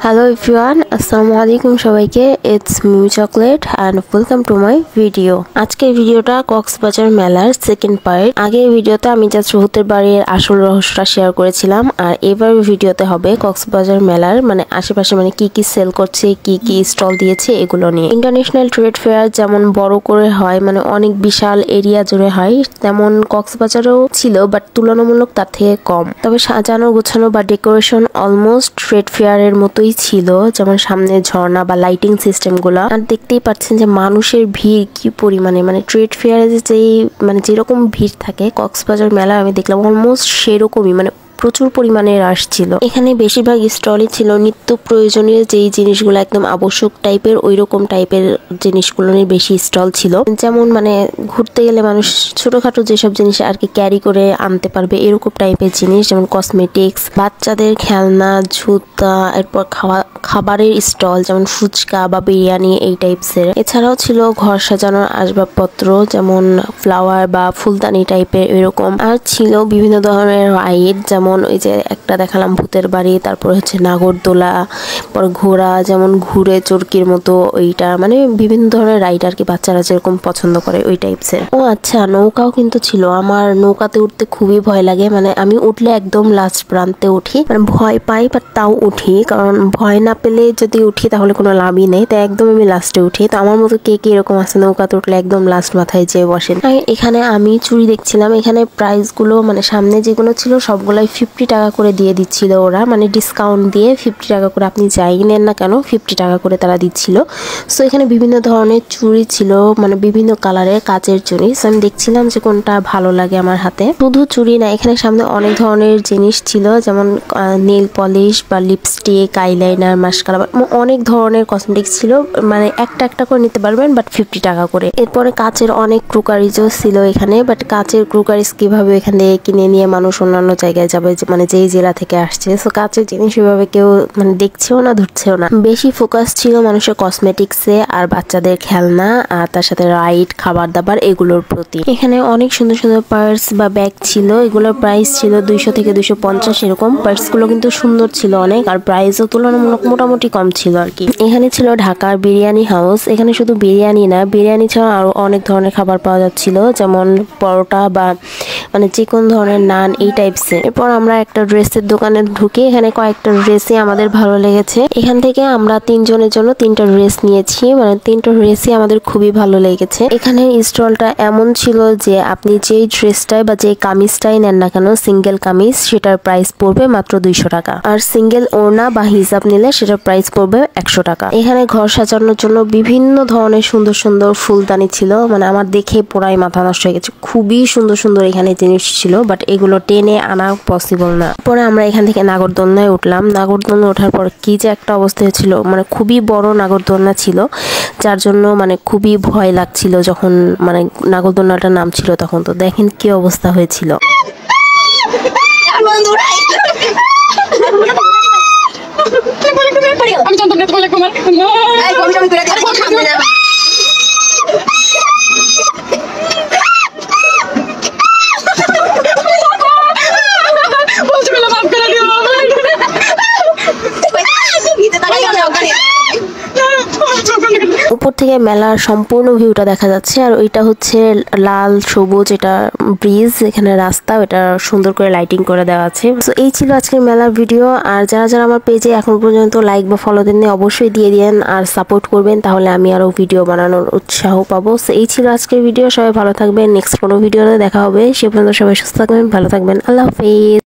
Hello everyone, আসসালামু আলাইকুম সবাইকে। It's Mimi chocolate and welcome to my video. আজকের ভিডিওটা কক্সবাজার মেলার সেকেন্ড পার্ট। আগের ভিডিওতে আমি জাস্ট ভূতের বাড়ির আসল রহস্যটা শেয়ার করেছিলাম, আর এবার ভিডিওতে হবে কক্সবাজার মেলার আশেপাশে কি কি সেল করছে, কি কি স্টল দিয়েছে এগুলো নিয়ে। ইন্টারন্যাশনাল ট্রেড ফেয়ার যেমন বড় করে হয়, অনেক বিশাল এরিয়া জুড়ে হয়, তেমন কক্সবাজারেও ছিল, বাট তুলনামূলক তার থেকে কম। তবে সাজানো গোছানো বা ডেকোরেশন অলমোস্ট ট্রেড ফেয়ারের মতোই ছিল, যেমন সামনে ঝর্ণা বা লাইটিং সিস্টেম গুলা। আর দেখতেই পাচ্ছেন যে মানুষের ভিড় কি পরিমাণে, ট্রেড ফেয়ারে যেই যেরকম ভিড় থাকে কক্সবাজার মেলা আমি দেখলাম অলমোস্ট সেরকমই, প্রচুর পরিমাণে রাশ ছিল। এখানে বেশিরভাগ স্টলই ছিল নিত্য প্রয়োজনীয় যেই জিনিসগুলো একদম আবশ্যক টাইপের, ওই রকম টাইপের জিনিসগুলো নিয়ে বেশি স্টল ছিল। যেমন ঘুরতে গেলে মানুষ ছোটখাটো যেসব জিনিস আর কি ক্যারি করে আনতে পারবে এরকম টাইপের জিনিস, যেমন কসমেটিক্স, বাচ্চাদের খেলনা, জুতা, এরপর খাবারের স্টল যেমন ফুচকা বা বিরিয়ানি এই টাইপসের। এছাড়াও ছিল ঘর সাজানোর আসবাবপত্র যেমন ফ্লাওয়ার বা ফুলদানি টাইপের এরকম। আর ছিল বিভিন্ন ধরনের রাইড, যেমন ওই যে একটা দেখালাম ভূতের বাড়ি, তারপর হচ্ছে নাগরদোলা, পর ঘোড়া যেমন ঘুরে চরকির মতো, ওইটা বিভিন্ন ধরনের রাইড আর কি বাচ্চারা যেরকম পছন্দ করে ওই টাইপসের। ও আচ্ছা, নৌকাও কিন্তু ছিল। আমার নৌকাতে উঠতে খুবই ভয় লাগে, আমি উঠলে একদম লাস্ট প্রান্তে উঠি, ভয় পাই বাট তাও উঠি, কারণ ভয় না পেলে যদি উঠি তাহলে কোনো লাভই নেই, তাই একদম আমি লাস্টে উঠি। তো আমার মতো কে কে এরকম আছে নৌকাতে উঠলে একদম লাস্ট মাথায় যেয়ে বসেন। এখানে আমি চুড়ি দেখছিলাম, এখানে প্রাইস গুলো সামনে যেগুলো ছিল সবগুলাই 50 টাকা করে দিয়ে দিচ্ছিল ওরা, ডিসকাউন্ট দিয়ে 50 টাকা করে আপনি যাই নেন না কেন 50 টাকা করে তারা দিচ্ছিল। সো এখানে বিভিন্ন ধরনের চুড়ি ছিল, বিভিন্ন কালারের কাচের চুড়ি। সো আমি দেখছিলাম যে কোনটা ভালো লাগে আমার হাতে। শুধু চুড়ি না, এখানে সামনে অনেক ধরনের জিনিস ছিল, যেমন নেল পলিশ বা লিপস্টিক, আইলাইনার, মাস্কারা, অনেক ধরনের কসমেটিক্স ছিল। একটা একটা করে নিতে পারবেন, বাট 50 টাকা করে। এরপরে কাচের অনেক ক্রুকারিজও ছিল এখানে, বাট কাচের ক্রুকারিজ কিভাবে এখান থেকে কিনে নিয়ে মানুষ অন্যান্য জায়গায় যাবে, যেই জেলা থেকে আসছে। সো কাচের জিনিস এভাবে কেউ দেখছেও না, ধরছেও না। বেশি ফোকাস ছিল মানুষের কসমেটিক্সে আর বাচ্চাদের খেলনা, আর তার সাথে রাইড, খাবার দাবার এগুলোর প্রতি। এখানে অনেক সুন্দর সুন্দর পার্স বা ব্যাগ ছিল, এগুলোর প্রাইস ছিল 200 থেকে 250 এরকম। পার্স গুলো কিন্তু সুন্দর ছিল অনেক, আর প্রাইসও তুলনামূলক মোটামুটি কম ছিল আর কি। এখানে ছিল ঢাকার বিরিয়ানি হাউস। এখানে শুধু বিরিয়ানি না, বিরিয়ানি ছাড়া আরো অনেক ধরনের খাবার পাওয়া যাচ্ছিল, যেমন পরোটা বা যে কোন ধরনের নান এই টাইপসের। এরপর আমরা একটা ড্রেসের দোকানে ঢুকি, এখানে কয়েকটা ড্রেসই আমাদের ভালো লেগেছে। এখান থেকে আমরা 3 জনের জন্য 3টা ড্রেস নিয়েছি, 3টা ড্রেসই আমাদের খুবই ভালো লেগেছে। এখানে স্টলটা এমন ছিল যে আপনি যেই ড্রেসটাই বা যেই কামিজটাই নেন না কেন, সিঙ্গেল কামিজ, সেটার প্রাইস পড়বে মাত্র 200 টাকা, আর সিঙ্গেল ওড়না বা হিজাব নিলে সেটার প্রাইস পড়বে 100 টাকা। এখানে ঘর সাজানোর জন্য বিভিন্ন ধরনের সুন্দর সুন্দর ফুলদানি ছিল, আমার দেখে পুরাই মাথা নষ্ট হয়ে গেছে। খুবই সুন্দর সুন্দর এখানে জিনিস ছিল, বাট এগুলো টেনে আনা পসিবল না। পরে আমরা এখান থেকে নাগরদোলনায় উঠলাম। নাগরদোলনা ওঠার পর কি যে একটা অবস্থা হয়েছিল, খুবই বড় নাগরদোলনা ছিল, যার জন্য খুবই ভয় লাগছিল যখন নাগরদোলনাটা নামছিল তখন। তো দেখেন কি অবস্থা হয়েছিল। উপর থেকে মেলার সম্পূর্ণ ভিউটা দেখা যাচ্ছে, আর ওইটা হচ্ছে লাল সবুজ এটা ব্রিজ, এখানে রাস্তা, ওটা সুন্দর করে লাইটিং করে দেওয়া আছে। তো এই ছিল আজকের মেলার ভিডিও। আর যারা যারা আমার পেজে এখন পর্যন্ত লাইক বা ফলো দেননি অবশ্যই দিয়ে দিন আর সাপোর্ট করবেন, তাহলে আমি আরো ভিডিও বানানোর উৎসাহ পাবো। তো এই ছিল আজকের ভিডিও। সবাই ভালো থাকবেন, নেক্সট কোনো ভিডিওতে দেখা হবে। সে পর্যন্ত সবাই সুস্থ থাকবেন, ভালো থাকবেন। আল্লাহ হাফেজ।